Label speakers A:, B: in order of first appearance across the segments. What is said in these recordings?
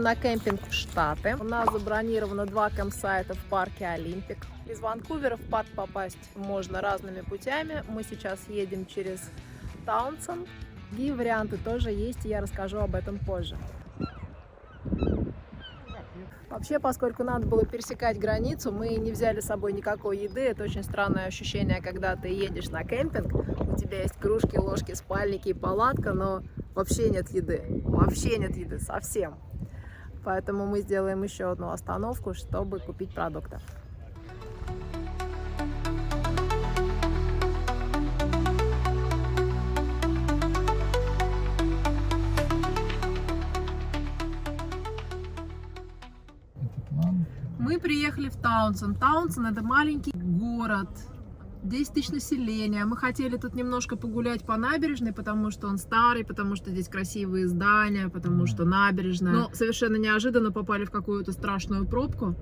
A: едем на кемпинг в Штаты. У нас забронировано 2 кемпсайта в парке Олимпик. Из Ванкувера в парк попасть можно разными путями. Мы сейчас едем через Таунсенд. Другие варианты тоже есть, и я расскажу об этом позже. Вообще, поскольку надо было пересекать границу, мы не взяли с собой никакой еды. Это очень странное ощущение, когда ты едешь на кемпинг, у тебя есть кружки, ложки, спальники и палатка, но вообще нет еды. Вообще нет еды, совсем. Поэтому мы сделаем еще одну остановку, чтобы купить продуктов. Мы приехали в Таунсенд. Таунсенд — это маленький город, 10 тысяч населения. Мы хотели тут немножко погулять по набережной, потому что он старый, потому что здесь красивые здания, потому что набережная. Но совершенно неожиданно попали в какую-то страшную пробку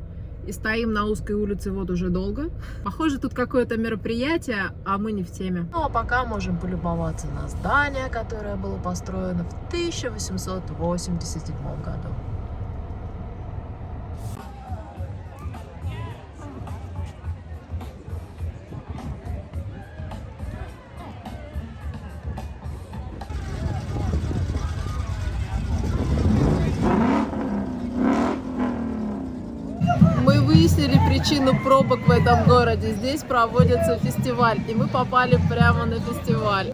A: и стоим на узкой улице вот уже долго. Похоже, тут какое-то мероприятие, а мы не в теме. Ну а пока можем полюбоваться на здание, которое было построено в 1887 году. Выяснили причину пробок в этом городе. Здесь проводится фестиваль, и мы попали прямо на фестиваль.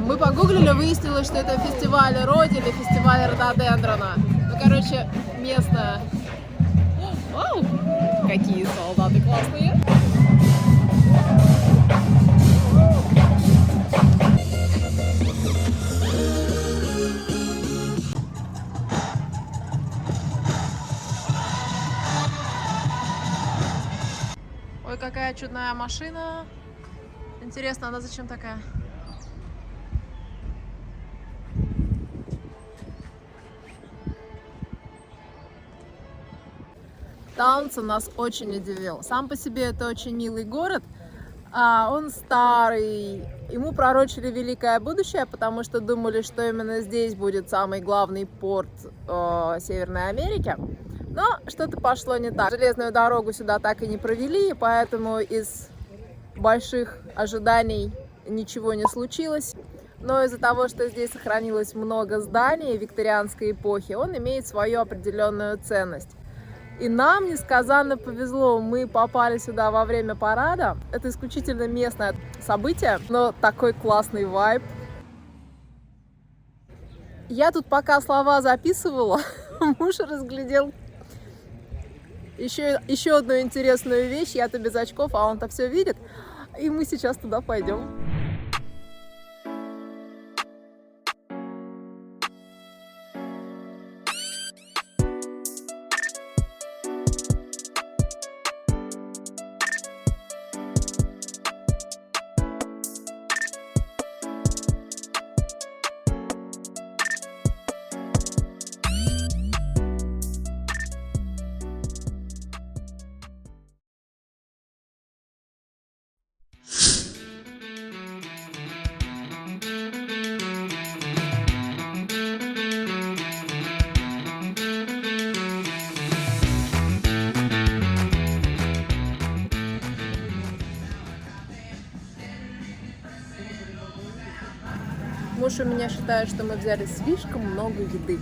A: Мы погуглили, выяснилось, что это фестиваль Родины, фестиваль рододендрона. Ну, короче, местное. Вау! Какие солдаты классные! Ой, какая чудная машина. Интересно, она зачем такая? Таунсенд нас очень удивил. Сам по себе это очень милый город. Он старый. Ему пророчили великое будущее, потому что думали, что именно здесь будет самый главный порт Северной Америки. Но что-то пошло не так. Железную дорогу сюда так и не провели, поэтому из больших ожиданий ничего не случилось. Но из-за того, что здесь сохранилось много зданий викторианской эпохи, он имеет свою определенную ценность. И нам несказанно повезло, мы попали сюда во время парада. Это исключительно местное событие, но такой классный вайб. Я тут пока слова записывала, муж разглядел еще одну интересную вещь. Я-то без очков, а он-то все видит. И мы сейчас туда пойдем. Муж у меня считает, что мы взяли слишком много еды.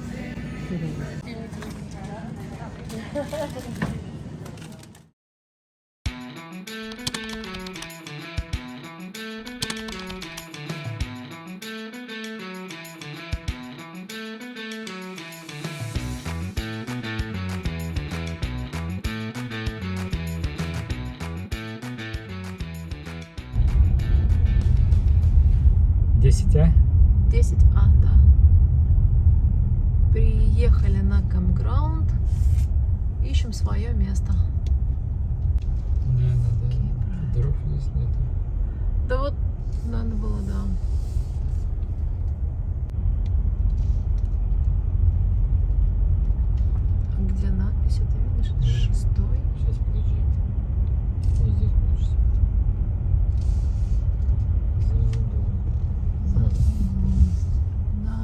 B: А?
A: 10А, да. Приехали на кэмпграунд. Ищем свое место.
B: Да. Дорог здесь нет.
A: Да вот, надо было, да. А где надпись? Ты видишь? Это 6-й.
B: Сейчас, подожди. Вот здесь получится.
A: Да.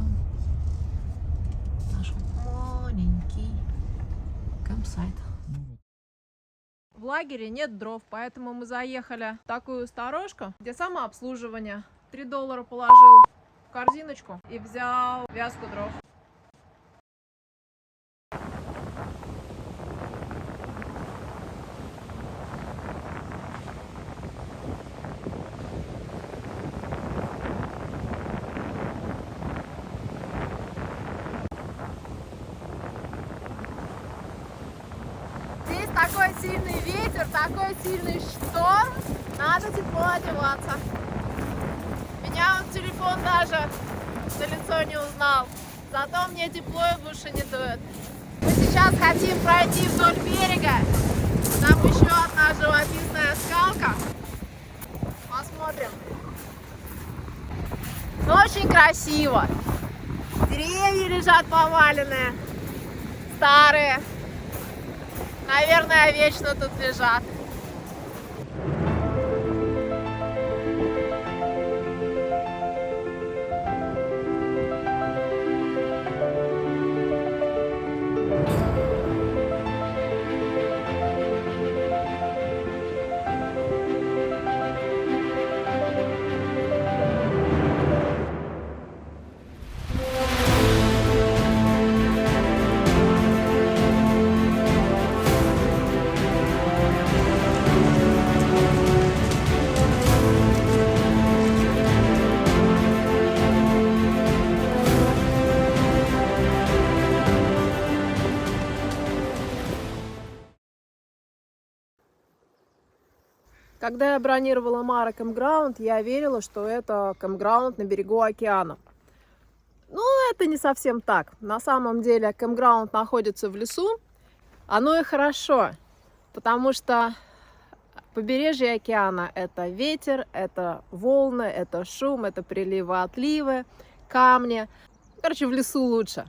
A: Наш маленький
C: campsite.
A: В лагере нет дров, поэтому мы заехали в такую сторожку, где самообслуживание. $3 положил в корзиночку и взял вязку дров. Здесь такой сильный ветер, такой сильный шторм, надо тепло одеваться. Меня он телефон даже на лицо не узнал, зато мне тепло и в уши не дует. Мы сейчас хотим пройти вдоль берега, там еще одна живописная скалка. Посмотрим. Но очень красиво. Деревья лежат поваленные, старые. Наверное, вечно тут лежат. Когда я бронировала Мара кэмпграунд, я верила, что это кэмпграунд на берегу океана. Ну, это не совсем так. На самом деле кэмпграунд находится в лесу. Оно и хорошо, потому что побережье океана — это ветер, это волны, это шум, это приливы, отливы, камни. Короче, в лесу лучше.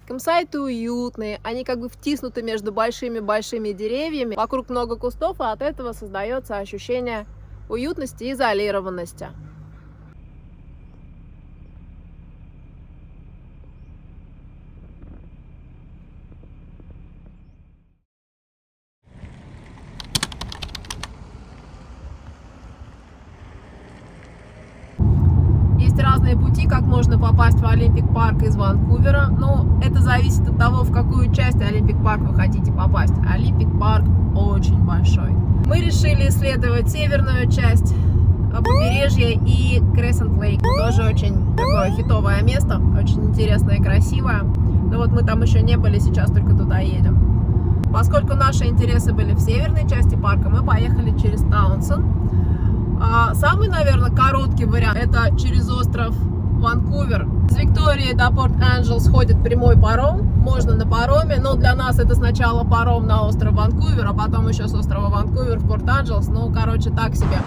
A: Кэмпсайты уютные, они как бы втиснуты между большими-большими деревьями. Вокруг много кустов, и от этого создается ощущение уютности и изолированности. Есть разные пути, как можно попасть в Олимпик парк из Ванкувера, но это зависит от того, в какую часть Олимпик парк вы хотите попасть. Олимпик парк очень большой. Мы решили исследовать северную часть побережья и Крессент Лейк. Тоже очень такое хитовое место, очень интересное и красивое. Но вот мы там еще не были, сейчас только туда едем. Поскольку наши интересы были в северной части парка, мы поехали через Таунсенд. Самый, наверное, короткий вариант — это через остров Ванкувер. С Виктории до Порт-Энджелс ходит прямой паром, можно на пароме, но для нас это сначала паром на остров Ванкувер, а потом еще с острова Ванкувер в Порт-Энджелс. Ну, короче, так себе.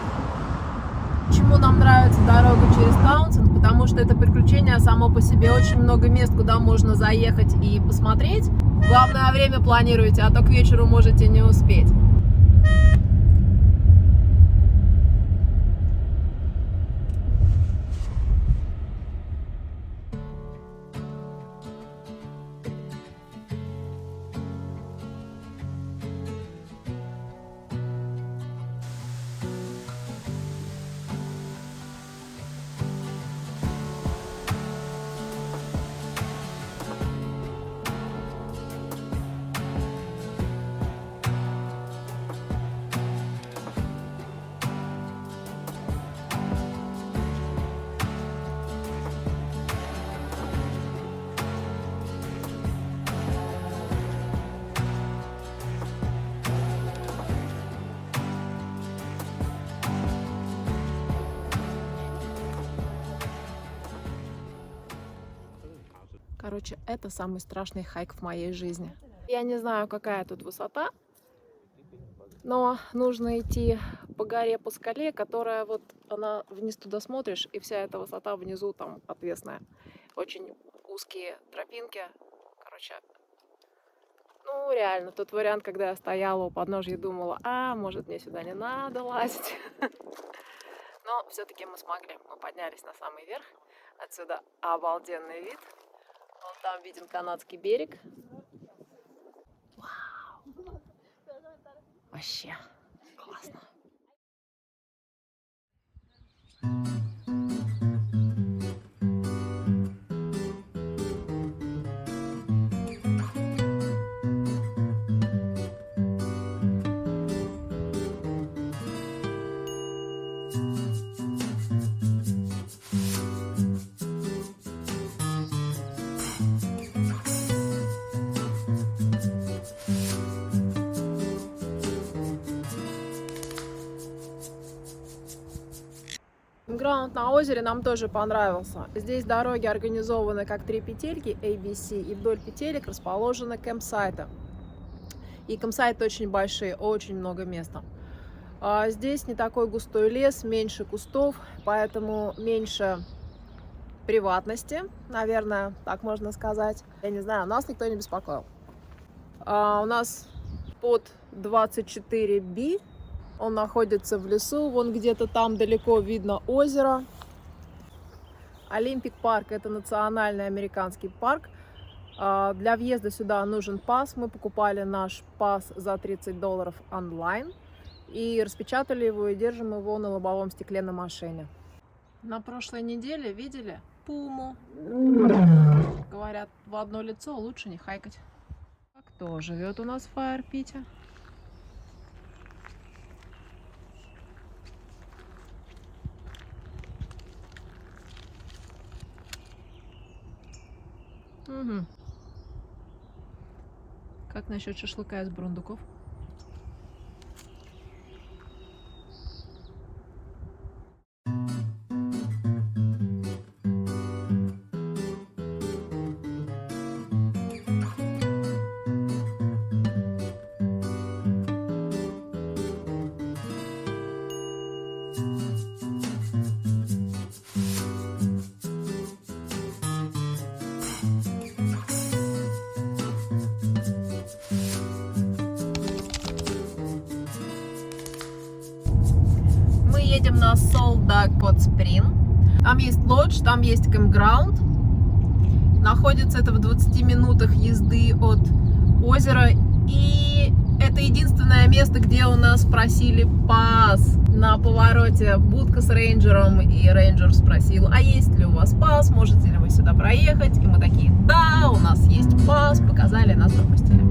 A: Почему нам нравится дорога через Таунсенд? Потому что это приключение само по себе, очень много мест, куда можно заехать и посмотреть. Главное, время планируйте, а то к вечеру можете не успеть. Короче, это самый страшный хайк в моей жизни. Я не знаю, какая тут высота, но нужно идти по горе, по скале, которая вот, она вниз туда смотришь, и вся эта высота внизу там отвесная. Очень узкие тропинки. Короче, ну реально, тот вариант, когда я стояла у подножья и думала, может мне сюда не надо лазить. Но все-таки мы смогли. Мы поднялись на самый верх. Отсюда обалденный вид. Вон там виден канадский берег. Вау! Вообще классно. Граунд на озере нам тоже понравился. Здесь дороги организованы как 3 петельки ABC, и вдоль петелек расположены кемпсайты. И кемпсайты очень большие, очень много места. Здесь не такой густой лес, меньше кустов, поэтому меньше приватности, наверное, так можно сказать. Я не знаю, нас никто не беспокоил. У нас под 24B. Он находится в лесу, вон где-то там далеко видно озеро. Олимпик парк — это национальный американский парк. Для въезда сюда нужен пас. Мы покупали наш пас за $30 онлайн и распечатали его и держим его на лобовом стекле на машине. На прошлой неделе видели пуму. Говорят, в одно лицо лучше не хайкать. А кто живет у нас в Фаер-Пите? Угу. Как насчет шашлыка из бурундуков? Едем на Salt Duck Hot Spring. Там есть лодж, там есть кэмпграунд. Находится это в 20 минутах езды от озера. И это единственное место, где у нас просили пас. На повороте будка с рейнджером, и рейнджер спросил: а есть ли у вас пас, можете ли вы сюда проехать? И мы такие: да, у нас есть пас, показали, нас пропустили.